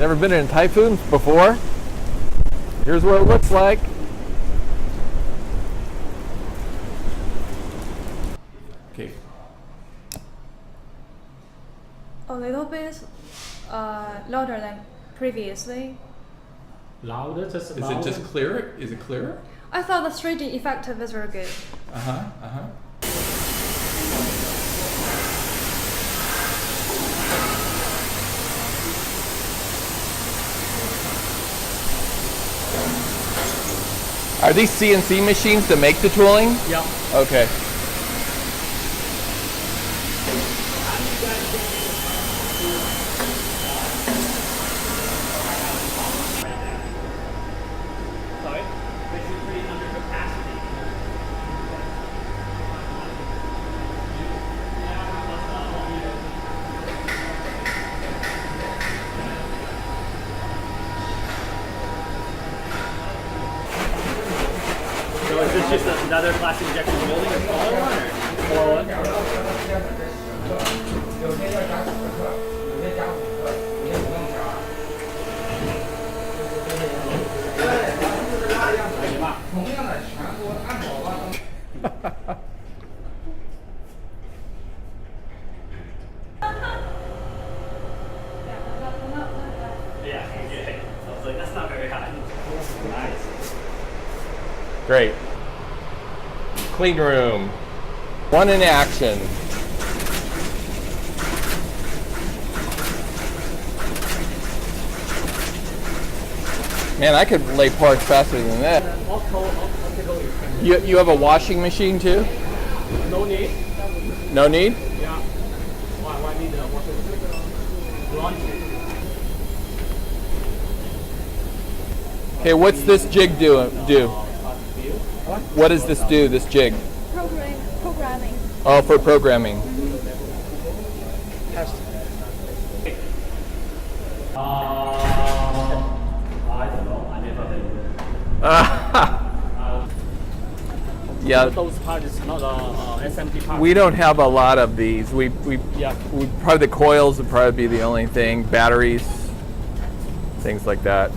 Never been in a Typhoon before? Here's what it looks like. Okay. A little bit louder than previously. Louder, just Is louder. it just clearer? Is it clearer? I thought the 3D effect was very good. Are these CNC machines to make the tooling? Yeah. Okay. Sorry? Basically under capacity. So is this just another plastic injection molding, a smaller one, or smaller one? Yeah, okay. I was like, that's not very high. Nice. Great. Clean room. One in action. Man, I could lay parts faster than that. I'll take over your You have a washing machine too? No need. No need? Yeah. Why need a washing machine? Laundry. Okay, what's this jig do? What does this do, this jig? Programming. Oh, for programming. I don't know. I never been. Yeah, Those parts is not SMT part. we don't have a lot of these. We Yeah. probably the coils would probably be the only thing. Batteries, things like that.